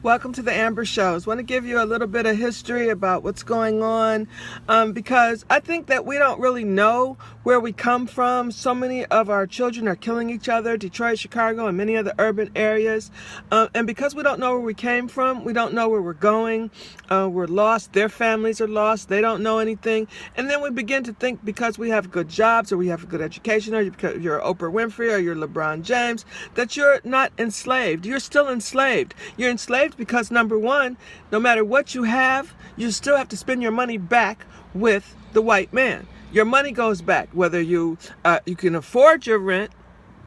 Welcome to the Amber Shows. I want to give you a little bit of history about what's going on because I think that we don't really know where we come from. So many of our children are killing each other, Detroit, Chicago, and many other urban areas. And because we don't know where we came from, we don't know where we're going. We're lost. Their families are lost. They don't know anything. And then we begin to think because we have good jobs or we have a good education or because you're Oprah Winfrey or you're LeBron James, that you're not enslaved. You're still enslaved. You're enslaved because, number one, no matter what you have, you still have to spend your money back with the white man. Your money goes back. Whether you can afford your rent,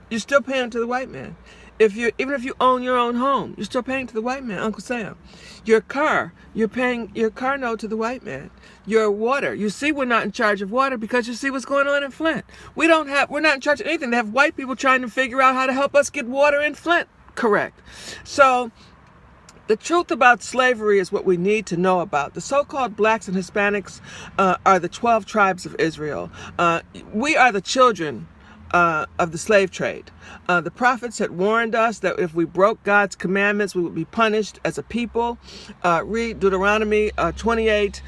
you're still paying to the white man. Even if you own your own home, you're still paying to the white man, Uncle Sam. Your car, you're paying your car note to the white man. Your water, you see, we're not in charge of water because you see what's going on in Flint. We're not in charge of anything. They have white people trying to figure out how to help us get water in Flint correct. So the truth about slavery is what we need to know about. The so-called blacks and Hispanics are the 12 tribes of Israel. We are the children of the slave trade. The prophets had warned us that if we broke God's commandments, we would be punished as a people. Read Deuteronomy 28,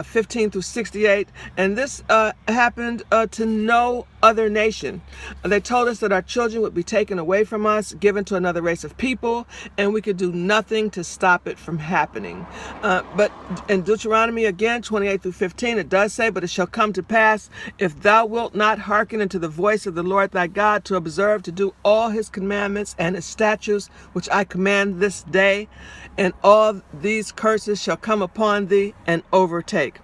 15 through 68. And this happened to no other nation. They told us that our children would be taken away from us, given to another race of people, and we could do nothing to stop it from happening. But in Deuteronomy again, 28 through 15, it does say, "But it shall come to pass, if thou wilt not hearken unto the voice of the Lord thy God, to observe to do all his commandments and his statutes, which I command this day, and all these curses shall come upon thee and overtake."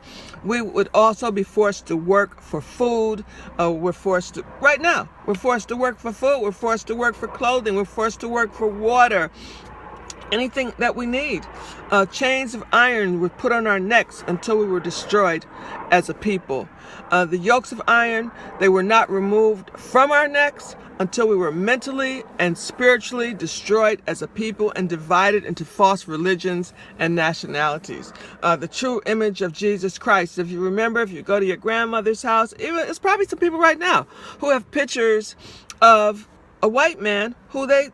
We would also be forced to work for food. We're forced to work for food. We're forced to work for clothing. We're forced to work for water. Anything that we need. Chains of iron were put on our necks until we were destroyed as a people. The yokes of iron, they were not removed from our necks until we were mentally and spiritually destroyed as a people and divided into false religions and nationalities. The true image of Jesus Christ. If you remember, if you go to your grandmother's house, it's probably some people right now who have pictures of a white man who they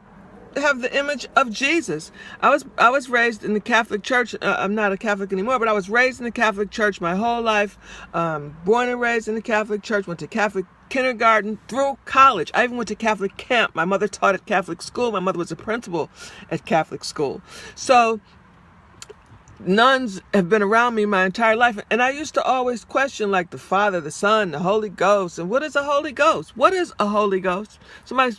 have the image of Jesus. I was raised in the Catholic Church. I'm not a Catholic anymore, but I was raised in the Catholic Church my whole life. Born and raised in the Catholic Church. Went to Catholic kindergarten through college. I even went to Catholic camp. My mother taught at Catholic school. My mother was a principal at Catholic school. So nuns have been around me my entire life, and I used to always question, like, the Father, the Son, the Holy Ghost. And what is a Holy Ghost? What is a Holy Ghost? Somebody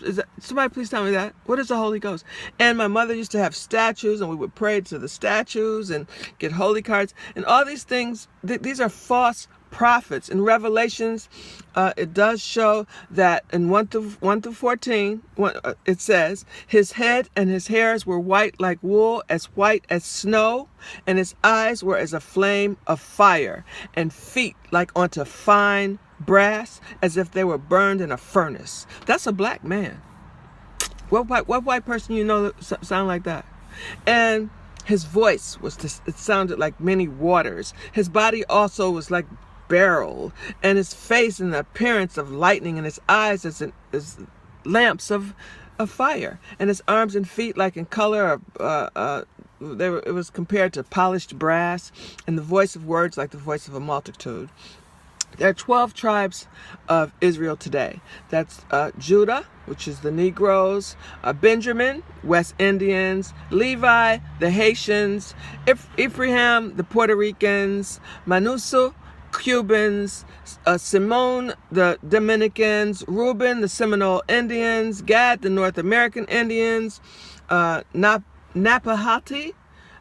please tell me that. What is a Holy Ghost? And my mother used to have statues, and we would pray to the statues and get holy cards and all these things. These are false prophets. In Revelations, it does show that in 1 through 14, it says, "His head and his hairs were white like wool, as white as snow, and his eyes were as a flame of fire, and feet like unto fine brass, as if they were burned in a furnace." That's a black man. What white person you know sound like that? And his voice it sounded like many waters. His body also was like beryl, and his face in the appearance of lightning, and his eyes as lamps of fire, and his arms and feet like in color of it was compared to polished brass, and the voice of words like the voice of a multitude. There are 12 tribes of Israel today. That's Judah, which is the Negroes, Benjamin, West Indians, Levi, the Haitians, Ephraim, the Puerto Ricans, Manasseh, Cubans, Simone, the Dominicans, Reuben, the Seminole Indians, Gad, the North American Indians, Napahati,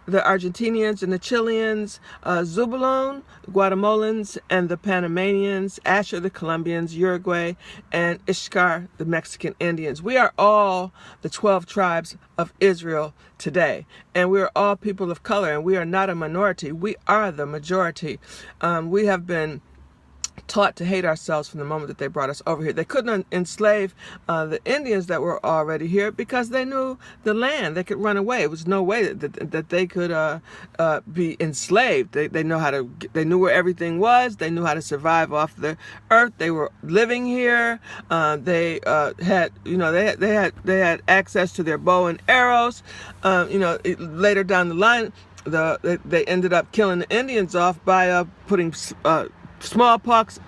the Argentinians and the Chileans, Zebulon, the Guatemalans and the Panamanians, Asher, the Colombians, Uruguay, and Ishkar, the Mexican Indians. We are all the 12 tribes of Israel today, and we are all people of color, and we are not a minority. We are the majority. We have been taught to hate ourselves from the moment that they brought us over here. They couldn't enslave the Indians that were already here because they knew the land. They could run away. It was no way that they could be enslaved. They know how to. They knew where everything was. They knew how to survive off the earth. They were living here. They had, they had access to their bow and arrows. Later down the line, they ended up killing the Indians off by putting smallpox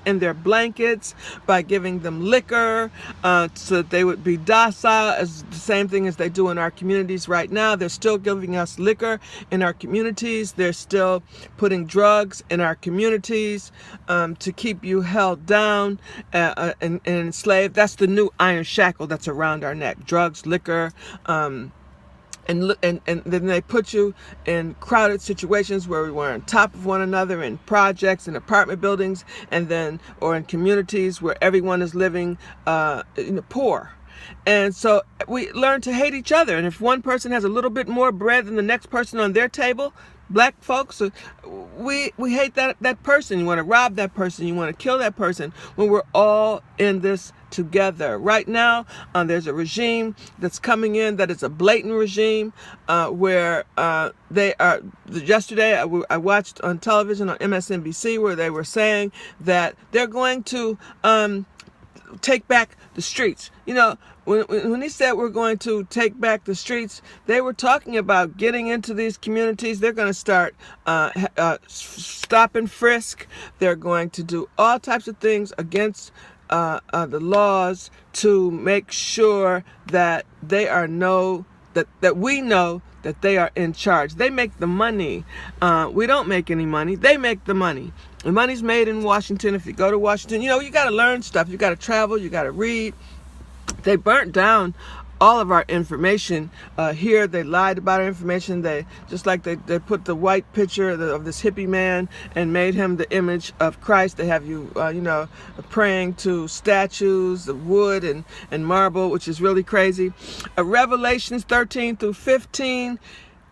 in their blankets, by giving them liquor so that they would be docile, as the same thing as they do in our communities right now. They're still giving us liquor in our communities. They're still putting drugs in our communities to keep you held down and enslaved. That's the new iron shackle that's around our neck: drugs, liquor, and then they put you in crowded situations where we were on top of one another, in projects and apartment buildings, or in communities where everyone is living poor. And so we learn to hate each other. And if one person has a little bit more bread than the next person on their table, black folks, we hate that person. You want to rob that person. You want to kill that person, when we're all in this together. Right now, there's a regime that's coming in that is a blatant regime where they are. Yesterday, I watched on television on MSNBC where they were saying that they're going to take back the streets. When he said we're going to take back the streets, they were talking about getting into these communities. They're going to start stop and frisk. They're going to do all types of things against the laws to make sure that they are that we know that they are in charge. They make the money. We don't make any money. They make the money. The money's made in Washington. If you go to Washington, you got to learn stuff. You got to travel. You got to read. They burnt down all of our information here. They lied about our information. They put the white picture of this hippie man and made him the image of Christ. They have you, praying to statues of wood and marble, which is really crazy. Revelations 13 through 15.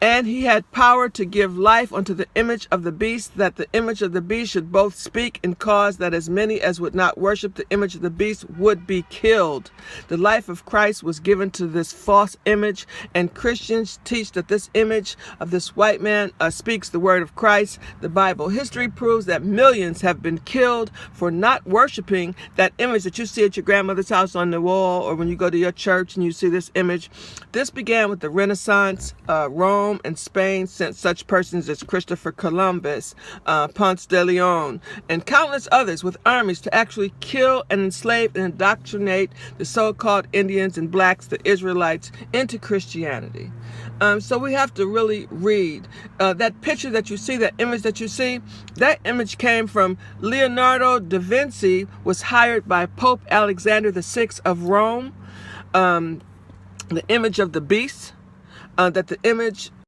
And he had power to give life unto the image of the beast, that the image of the beast should both speak and cause that as many as would not worship the image of the beast would be killed. The life of Christ was given to this false image, and Christians teach that this image of this white man speaks the word of Christ. The Bible history proves that millions have been killed for not worshiping that image that you see at your grandmother's house on the wall, or when you go to your church and you see this image. This began with the Renaissance. Rome and Spain sent such persons as Christopher Columbus, Ponce de Leon, and countless others with armies to actually kill and enslave and indoctrinate the so-called Indians and blacks, the Israelites, into Christianity. So we have to really read. That picture that you see, that image that you see, that image came from Leonardo da Vinci, was hired by Pope Alexander VI of Rome. The image of the beast, that the image